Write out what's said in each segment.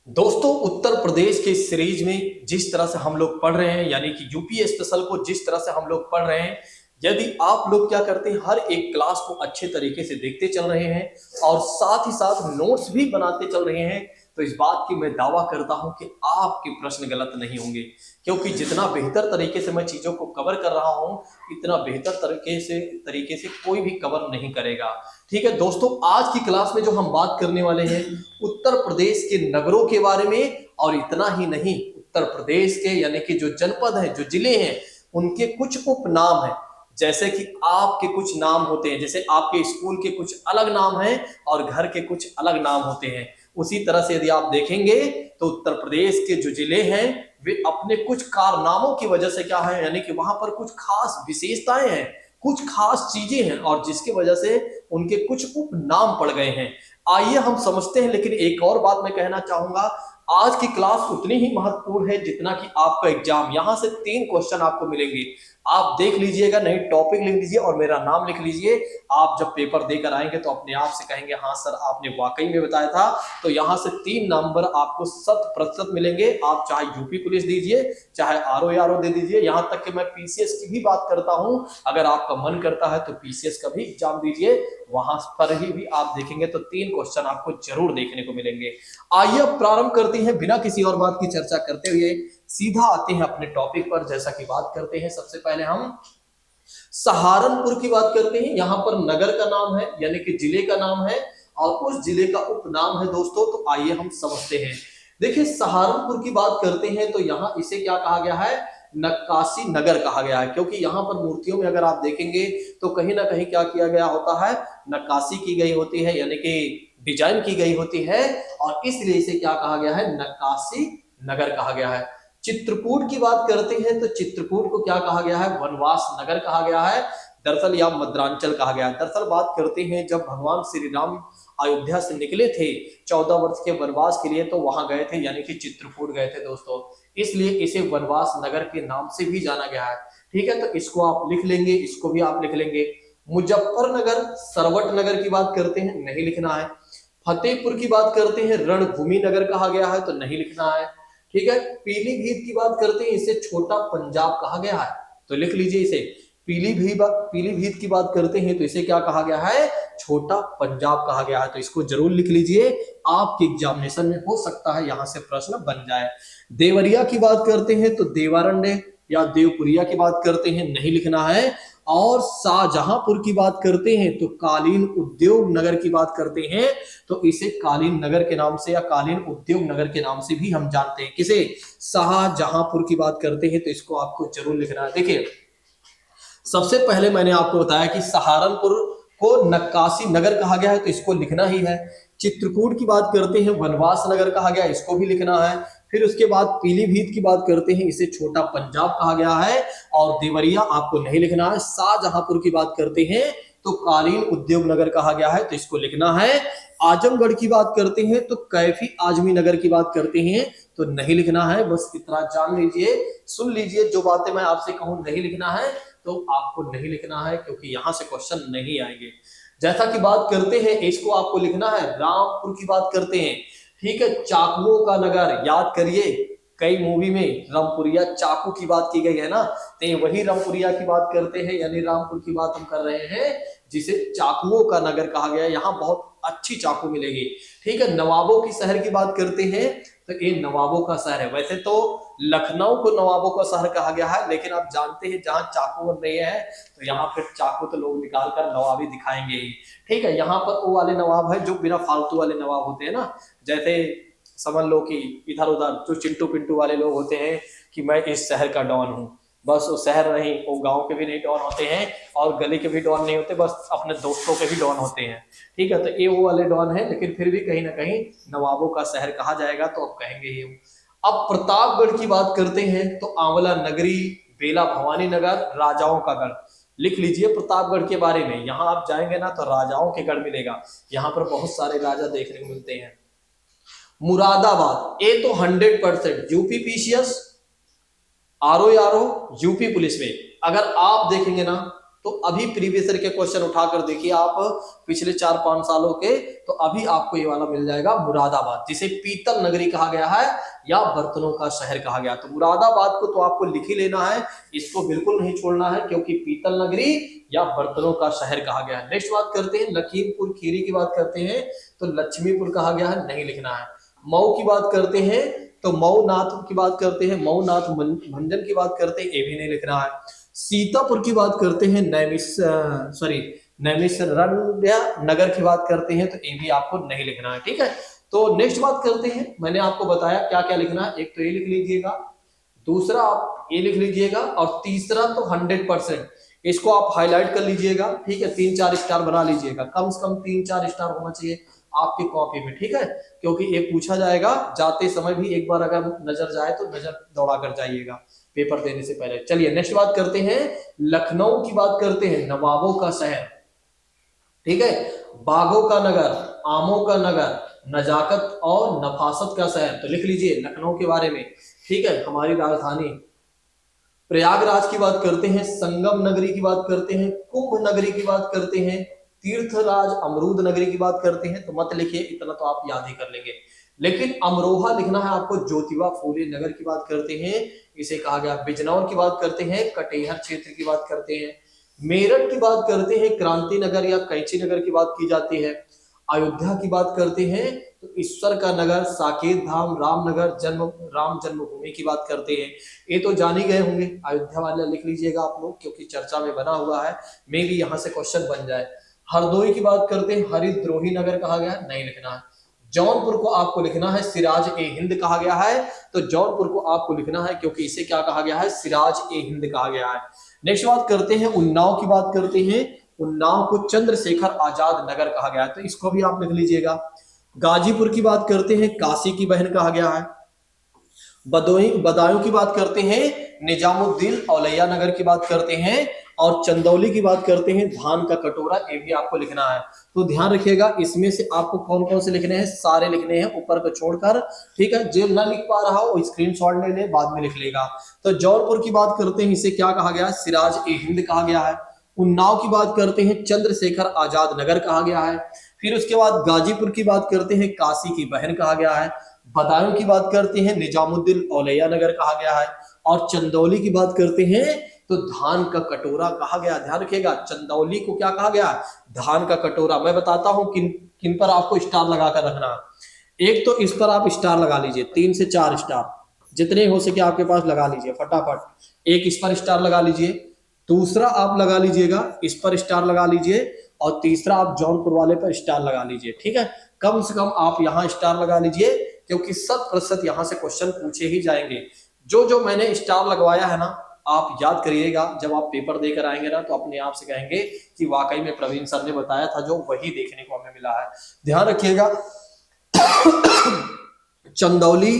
दोस्तों, उत्तर प्रदेश के सीरीज में जिस तरह से हम लोग पढ़ रहे हैं, यानी कि यूपी स्पेशल को जिस तरह से हम लोग पढ़ रहे हैं, यदि आप लोग क्या करते हैं, हर एक क्लास को अच्छे तरीके से देखते चल रहे हैं और साथ ही साथ नोट्स भी बनाते चल रहे हैं, तो इस बात की मैं दावा करता हूं कि आपके प्रश्न गलत नहीं होंगे। क्योंकि जितना बेहतर तरीके से मैं चीजों को कवर कर रहा हूं, इतना बेहतर तरीके से कोई भी कवर नहीं करेगा। ठीक है दोस्तों, आज की क्लास में जो हम बात करने वाले हैं उत्तर प्रदेश के नगरों के बारे में, और इतना ही नहीं, उत्तर प्रदेश के यानी कि जो जनपद हैं, जो जिले हैं, उनके कुछ उपनाम हैं। जैसे कि आपके कुछ नाम होते हैं, जैसे आपके स्कूल के कुछ अलग नाम हैं और घर के कुछ अलग नाम होते हैं, उसी तरह से यदि आप देखेंगे तो उत्तर प्रदेश के जो जिले हैं वे अपने कुछ कारनामों की वजह से क्या है, यानी कि वहां पर कुछ खास विशेषताएं हैं, कुछ खास चीजें हैं, और जिसकी वजह से उनके कुछ उपनाम पड़ गए हैं। आइए हम समझते हैं। लेकिन एक और बात मैं कहना चाहूंगा, आज की क्लास उतनी ही महत्वपूर्ण है जितना कि आपका एग्जाम। यहां से 3 क्वेश्चन आपको मिलेंगे, आप देख लीजिएगा, नहीं टॉपिक लिख लीजिए और मेरा नाम लिख लीजिए। आप जब पेपर देकर आएंगे तो अपने आप से कहेंगे हाँ सर आपने वाकई में बताया था। तो यहां से 3 नंबर आपको 100% मिलेंगे। आप चाहे यूपी पुलिस दीजिए, चाहे आरओ दे दीजिए, यहां तक कि मैं पीसीएस की भी बात करता हूं। अगर आपका मन करता है तो पीसीएस का भी एग्जाम दीजिए, वहां पर ही भी आप देखेंगे तो 3 क्वेश्चन आपको जरूर देखने को मिलेंगे। आइए अब प्रारंभ करते हैं, बिना किसी और बात की चर्चा करते हुए सीधा आते हैं अपने टॉपिक पर। जैसा कि बात करते हैं, सबसे पहले हम सहारनपुर की बात करते हैं। यहां पर नगर का नाम है, यानी कि जिले का नाम है, और उस जिले का उपनाम है दोस्तों। तो आइए हम समझते हैं। देखिए, सहारनपुर की बात करते हैं तो यहां इसे क्या कहा गया है, नक्काशी नगर कहा गया है। क्योंकि यहां पर मूर्तियों में अगर आप देखेंगे तो कहीं ना कहीं क्या किया गया होता है, नक्काशी की गई होती है, यानी कि डिजाइन की गई होती है, और इसलिए इसे क्या कहा गया है, नक्काशी नगर कहा गया है। चित्रकूट की बात करते हैं तो चित्रकूट को क्या कहा गया है, वनवास नगर कहा गया है, दरअसल या मद्रांचल कहा गया है। दरअसल बात करते हैं, जब भगवान श्री राम अयोध्या से निकले थे 14 वर्ष के वनवास के लिए, तो वहां गए थे, यानी कि चित्रकूट गए थे दोस्तों। इसलिए इसे वनवास नगर के नाम से भी जाना गया है। ठीक है, तो इसको आप लिख लेंगे, इसको भी आप लिख लेंगे। मुजफ्फरनगर सरवट नगर की बात करते हैं, नहीं लिखना है। फतेहपुर की बात करते हैं, रणभूमि नगर कहा गया है, तो नहीं लिखना है। ठीक है, पीलीभीत की बात करते हैं, इसे छोटा पंजाब कहा गया है, तो लिख लीजिए इसे। पीलीभीत की बात करते हैं तो इसे क्या कहा गया है, छोटा पंजाब कहा गया है, तो इसको जरूर लिख लीजिए। आपके एग्जामिनेशन में हो सकता है यहां से प्रश्न बन जाए। देवरिया की बात करते हैं तो देवारंडे या देवपुरिया की बात करते हैं, नहीं लिखना है। और शाहजहांपुर की बात करते हैं तो कालीन उद्योग नगर की बात करते हैं, तो इसे कालीन नगर के नाम से या कालीन उद्योग नगर के नाम से भी हम जानते हैं। किसे, शाहजहांपुर की बात करते हैं, तो इसको आपको जरूर लिखना है। देखिए, सबसे पहले मैंने आपको बताया कि सहारनपुर को नक्काशी नगर कहा गया है, तो इसको लिखना ही है। चित्रकूट की बात करते हैं, वनवास नगर कहा गया, इसको भी लिखना है। फिर उसके बाद पीलीभीत की बात करते हैं, इसे छोटा पंजाब कहा गया है, और देवरिया आपको नहीं लिखना है। शाहजहांपुर की बात करते हैं तो कालीन उद्योग नगर कहा गया है, तो इसको लिखना है। आजमगढ़ की बात करते हैं तो कैफी आजमी नगर की बात करते हैं, तो नहीं लिखना है। बस इतना जान लीजिए, सुन लीजिए, जो बातें मैं आपसे कहूं नहीं लिखना है तो आपको नहीं लिखना है, क्योंकि यहां से क्वेश्चन नहीं आएंगे। जैसा कि बात करते हैं, इसको आपको लिखना है। रामपुर की बात करते हैं, ठीक है, चाकुओं का नगर, याद करिए, कई मूवी में रामपुरिया चाकू की बात की गई है ना, तो ये वही रामपुरिया की बात करते हैं, यानी रामपुर की बात हम कर रहे हैं, जिसे चाकुओं का नगर कहा गया है। यहाँ बहुत अच्छी चाकू मिलेगी। ठीक है, नवाबों की शहर की बात करते हैं तो ये नवाबों का शहर है। वैसे तो लखनऊ को नवाबों का शहर कहा गया है, लेकिन आप जानते हैं जहां चाकू बन रही है तो यहाँ फिर चाकू तो लोग निकाल कर नवाबी दिखाएंगे ही। ठीक है, यहाँ पर वो वाले नवाब है जो बिना फालतू वाले नवाब होते हैं ना, जैसे समझ लो कि इधर उधर जो चिंटू पिंटू वाले लोग होते हैं कि मैं इस शहर का डॉन हूँ, बस वो शहर नहीं, वो गांव के भी नहीं डॉन होते हैं और गली के भी डॉन नहीं होते, बस अपने दोस्तों के भी डॉन होते हैं। ठीक है, तो ये वो वाले डॉन है, लेकिन फिर भी कहीं ना कहीं नवाबों का शहर कहा जाएगा, तो अब कहेंगे ही। अब प्रतापगढ़ की बात करते हैं तो आंवला नगरी, बेला भवानी नगर, राजाओं का गढ़, लिख लीजिए प्रतापगढ़ के बारे में। यहाँ आप जाएंगे ना तो राजाओं के गढ़ मिलेगा, यहाँ पर बहुत सारे राजा देखने को मिलते हैं। मुरादाबाद, ये तो 100% UP PCS, RO UP police में अगर आप देखेंगे ना तो अभी प्रीवियस ईयर के क्वेश्चन उठाकर देखिए आप पिछले 4-5 सालों के, तो अभी आपको ये वाला मिल जाएगा मुरादाबाद, जिसे पीतल नगरी कहा गया है या बर्तनों का शहर कहा गया। तो मुरादाबाद को तो आपको लिख ही लेना है, इसको बिल्कुल नहीं छोड़ना है, क्योंकि पीतल नगरी या बर्तनों का शहर कहा गया है। नेक्स्ट बात करते हैं लखीमपुर खीरी की बात करते हैं तो लक्ष्मीपुर कहा गया है, नहीं लिखना है। मऊ की बात करते हैं तो मऊ नाथ की बात करते हैं, मऊ नाथ भंजन की बात करते हैं, ये भी नहीं लिखना है। सीतापुर की बात करते हैं नैमिषारण्य नगर की बात करते हैं तो ये भी आपको नहीं लिखना है, ठीक है। तो नेक्स्ट बात करते हैं, मैंने आपको बताया क्या क्या लिखना है। एक तो ये लिख लीजिएगा, दूसरा आप ये लिख लीजिएगा, और तीसरा तो 100% इसको आप हाईलाइट कर लीजिएगा, ठीक है। 3-4 स्टार बना लीजिएगा, कम से कम 3-4 स्टार होना चाहिए आपकी कॉपी में, ठीक है, क्योंकि ये पूछा जाएगा जाते समय भी। एक बार अगर नजर जाए तो नजर दौड़ा कर जाइएगा पेपर देने से पहले। चलिए नेक्स्ट बात करते हैं, लखनऊ की बात करते हैं, नवाबों का शहर, ठीक है, बागों का नगर, आमों का नगर, नजाकत और नफासत का शहर। तो लिख लीजिए लखनऊ के बारे में, ठीक है, हमारी राजधानी। प्रयागराज की बात करते हैं, संगम नगरी की बात करते हैं, कुंभ नगरी की बात करते हैं, तीर्थराज अमरूद नगरी की बात करते हैं। तो मत लिखिए, इतना तो आप याद ही कर लेंगे, लेकिन अमरोहा लिखना है आपको। ज्योतिबा फूले नगर की बात करते हैं, इसे कहा गया। बिजनौर की बात करते हैं, कटेहर क्षेत्र की बात करते हैं। मेरठ की बात करते हैं, क्रांति नगर या कैंची नगर की बात की जाती है। अयोध्या की बात करते हैं तो ईश्वर का नगर, साकेत धाम, रामनगर, राम जन्मभूमि की बात करते हैं। ये तो जान ही गए होंगे, अयोध्या वाला लिख लीजिएगा आप लोग, क्योंकि चर्चा में बना हुआ है, मे भी यहाँ से क्वेश्चन बन जाए। हरदोई की बात करते हैं, हरिद्रोही नगर कहा गया, नहीं लिखना है। जौनपुर को आपको लिखना है सिराज ए हिंद कहा गया है, तो जौनपुर को आपको लिखना है, क्योंकि इसे क्या कहा गया है, सिराज ए हिंद कहा गया है। नेक्स्ट बात करते हैं, उन्नाव की बात करते हैं, उन्नाव को चंद्रशेखर आजाद नगर कहा गया है, तो इसको भी आप लिख लीजिएगा। गाजीपुर की बात करते हैं, काशी की बहन कहा गया है। बदायूं की बात करते हैं, निजामुद्दीन औलैया नगर की बात करते हैं, और चंदौली की बात करते हैं, धान का कटोरा, ये भी आपको लिखना है। तो ध्यान रखिएगा, इसमें से आपको कौन कौन से लिखने हैं, सारे लिखने हैं ऊपर को छोड़कर, ठीक है। जो ना लिख पा रहा हो स्क्रीनशॉट ले ले, बाद में लिख लेगा। तो जौनपुर की बात करते हैं, इसे क्या कहा गया है, सिराज ए हिंद कहा गया है। उन्नाव की बात करते हैं, चंद्रशेखर आजाद नगर कहा गया है। फिर उसके बाद गाजीपुर की बात करते हैं, काशी की बहन कहा गया है। बदायूं की बात करते हैं, निजामुद्दीन औलैया नगर कहा गया है। और चंदौली की बात करते हैं तो धान का कटोरा कहा गया। ध्यान रखिएगा, चंदौली को क्या कहा गया, धान का कटोरा। मैं बताता हूं किन किन पर आपको स्टार लगाकर रखना। एक तो इस पर आप स्टार लगा लीजिए, 3 से 4 स्टार जितने हो सके आपके पास लगा लीजिए फटाफट। एक इस पर स्टार लगा लीजिए, दूसरा आप लगा लीजिएगा इस पर स्टार लगा लीजिए, और तीसरा आप जौनपुर वाले पर स्टार लगा लीजिए, ठीक है। कम से कम आप यहाँ स्टार लगा लीजिए, क्योंकि 100% यहाँ से क्वेश्चन पूछे ही जाएंगे। जो जो मैंने स्टार लगवाया है ना, आप याद करिएगा, जब आप पेपर देकर आएंगे ना, तो अपने आप से कहेंगे कि वाकई में प्रवीण सर ने बताया था, जो वही देखने को हमें मिला है। ध्यान रखिएगा चंदौली,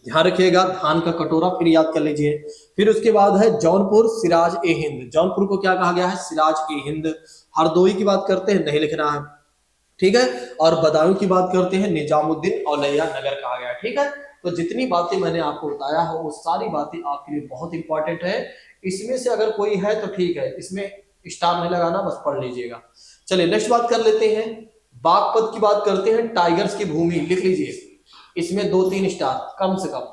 ध्यान रखिएगा धान का कटोरा, फिर याद कर लीजिए। फिर उसके बाद है जौनपुर, सिराज ए हिंद। जौनपुर को क्या कहा गया है, सिराज ए हिंद। हरदोई की बात करते हैं, नहीं लिखना है, ठीक है। और बदायूं की बात करते हैं, निजामुद्दीन औलैया नगर कहा गया, ठीक है। तो जितनी बातें मैंने आपको बताया है, वो सारी बातें आपके लिए बहुत इंपॉर्टेंट है। इसमें से अगर कोई है तो ठीक है, इसमें स्टार नहीं लगाना, बस पढ़ लीजिएगा। चलिए नेक्स्ट बात कर लेते हैं, बागपत की बात करते हैं, टाइगर्स की भूमि, लिख लीजिए, इसमें 2-3 स्टार कम से कम।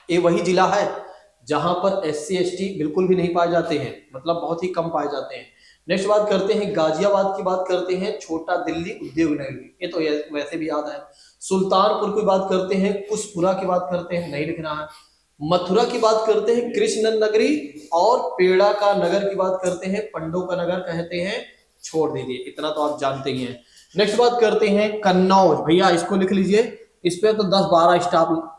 ये वही जिला है जहां पर SC ST बिल्कुल भी नहीं पाए जाते हैं, मतलब बहुत ही कम पाए जाते हैं। नेक्स्ट बात करते हैं, गाजियाबाद की बात करते हैं, छोटा दिल्ली उद्योग नगरी, ये तो वैसे भी याद है। सुल्तानपुर की बात करते हैं, कुशपुरा की बात करते हैं, नहीं लिखना है। मथुरा की बात करते हैं, कृष्ण नगरी, और पेड़ा का नगर की बात करते हैं, पंडों का नगर कहते हैं, छोड़ दीजिए, इतना तो आप जानते ही हैं। नेक्स्ट बात करते हैं कन्नौज, भैया इसको लिख लीजिए, इस पे तो 10-12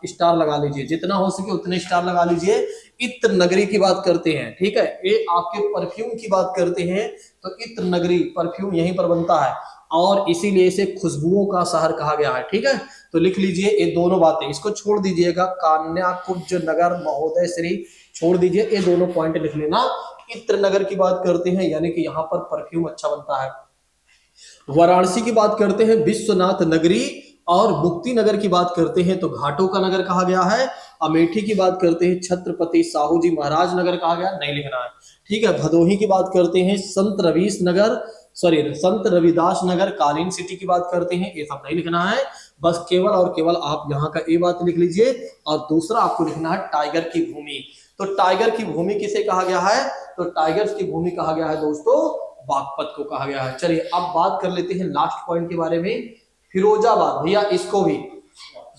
स्टार लगा लीजिए, जितना हो सके उतने स्टार लगा लीजिए। इत्र नगरी की बात करते हैं, ठीक है, ये आपके परफ्यूम की बात करते हैं, तो इत्र नगरी परफ्यूम यहीं पर बनता है, और इसीलिए इसे खुशबुओं का शहर कहा गया है, ठीक है। तो लिख लीजिए ये दोनों बातें, इसको छोड़ दीजिएगा, कान्याकुब्ज नगर महोदय श्री छोड़ दीजिए, ये दोनों पॉइंट लिख लेना। इत्र नगर की बात करते हैं, यानी कि यहाँ पर परफ्यूम अच्छा बनता है। वाराणसी की बात करते हैं, विश्वनाथ नगरी, और मुक्ति नगर की बात करते हैं तो घाटों का नगर कहा गया है। अमेठी की बात करते हैं, छत्रपति साहू जी महाराज नगर कहा गया, नहीं लिखना है, ठीक है, भदोही की बात करते हैं, संत रविदास नगर कालीन सिटी की बात करते हैं। ये सब नहीं लिखना है, बस केवल और केवल आप यहाँ का ये बात लिख लीजिए। और दूसरा आपको लिखना है टाइगर की भूमि। तो टाइगर की भूमि किसे कहा गया है? तो टाइगर्स की भूमि कहा गया है दोस्तों बागपत को कहा गया है। चलिए अब बात कर लेते हैं लास्ट पॉइंट के बारे में, फिरोजाबाद। भैया इसको भी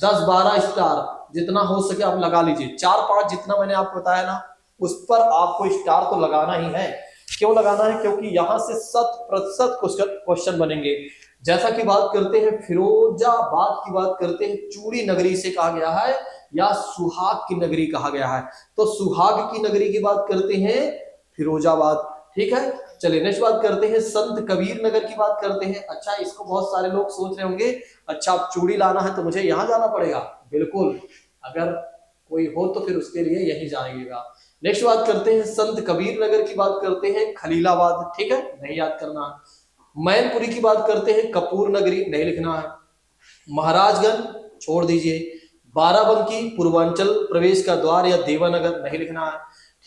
10-12 स्टार जितना हो सके आप लगा लीजिए। 4-5 जितना मैंने आपको बताया ना, उस पर आपको स्टार तो लगाना ही है। क्यों लगाना है? क्योंकि यहां से 100% क्वेश्चन बनेंगे। जैसा कि बात करते हैं फिरोजाबाद की बात करते हैं, चूड़ी नगरी से कहा गया है या सुहाग की नगरी कहा गया है। तो सुहाग की नगरी की बात करते हैं फिरोजाबाद। ठीक है, चलिए नेक्स्ट बात करते हैं संत कबीर नगर की बात करते हैं। अच्छा, इसको बहुत सारे लोग सोच रहे होंगे, अच्छा अब चूड़ी लाना है तो मुझे यहाँ जाना पड़ेगा। बिल्कुल, अगर कोई हो तो फिर उसके लिए यही जाइएगा। नेक्स्ट बात करते हैं संत कबीर नगर की बात करते हैं खलीलाबाद। ठीक है, नहीं याद करना है। मैनपुरी की बात करते हैं कपूर नगरी, नहीं लिखना है। महाराजगंज छोड़ दीजिए। बाराबंकी पूर्वांचल प्रवेश का द्वार या देवानगर, नहीं लिखना है।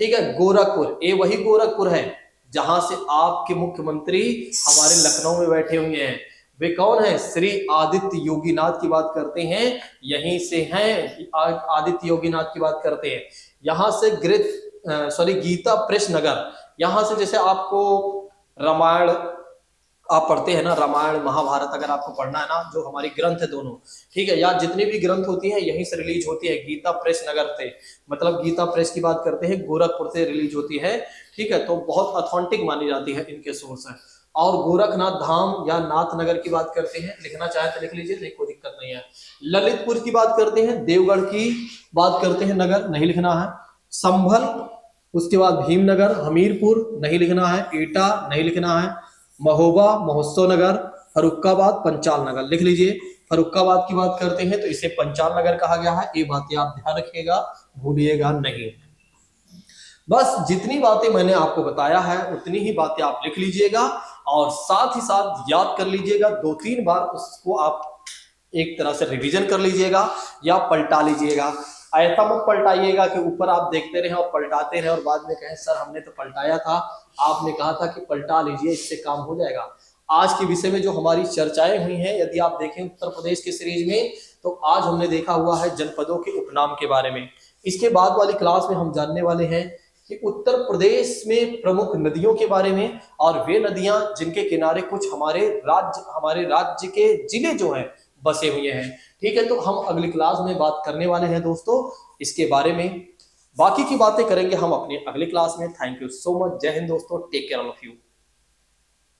ठीक है, गोरखपुर, ये वही गोरखपुर है जहां से आपके मुख्यमंत्री हमारे लखनऊ में बैठे हुए हैं। वे कौन है? श्री आदित्य योगीनाथ की बात करते हैं, यहीं से हैं। आदित्य योगीनाथ की बात करते हैं। यहां से गीता प्रेस नगर, यहां से जैसे आपको रामायण आप पढ़ते हैं ना, रामायण महाभारत अगर आपको पढ़ना है ना, जो हमारी ग्रंथ है दोनों, ठीक है, या जितनी भी ग्रंथ होती है यहीं से रिलीज होती है, गीता प्रेस नगर से। मतलब गीता प्रेस की बात करते हैं गोरखपुर से रिलीज होती है। ठीक है, तो बहुत ऑथेंटिक मानी जाती है इनके सोर्स है। और गोरखनाथ धाम या नाथ नगर की बात करते हैं, लिखना चाहे तो लिख लीजिए, कोई दिक्कत नहीं है। ललितपुर की बात करते हैं, देवगढ़ की बात करते हैं नगर, नहीं लिखना है। संभल, उसके बाद भीमनगर, हमीरपुर नहीं लिखना है। एटा नहीं लिखना है। महोबा, महोत्सव नगर, फरुखाबाद, पंचाल नगर लिख लीजिए। फरुखाबाद की बात करते हैं तो इसे पंचाल नगर कहा गया है। ये बातें आप ध्यान रखिएगा, भूलिएगा नहीं। बस जितनी बातें मैंने आपको बताया है उतनी ही बातें आप लिख लीजिएगा और साथ ही साथ याद कर लीजिएगा। 2-3 बार उसको आप एक तरह से रिवीजन कर लीजिएगा या पलटा लीजिएगा। ऐसा मत पलटाइएगा कि ऊपर आप देखते रहे और पलटाते रहे और बाद में कहें सर हमने तो पलटाया था, आपने कहा था कि पलटा लीजिए, इससे काम हो जाएगा। आज के विषय में जो हमारी चर्चाएं हुई हैं, यदि आप देखें उत्तर प्रदेश के सीरीज में, तो आज हमने देखा हुआ है जनपदों के उपनाम के बारे में। इसके बाद वाली क्लास में हम जानने वाले हैं कि उत्तर प्रदेश में प्रमुख नदियों के बारे में, और वे नदियां जिनके किनारे कुछ हमारे राज्य के जिले जो हैं बसे हुए हैं। ठीक है, तो हम अगली क्लास में बात करने वाले हैं दोस्तों इसके बारे में। बाकी की बातें करेंगे हम अपनी अगली क्लास में। Thank you so much. जय हिंद दोस्तों, take care all of you.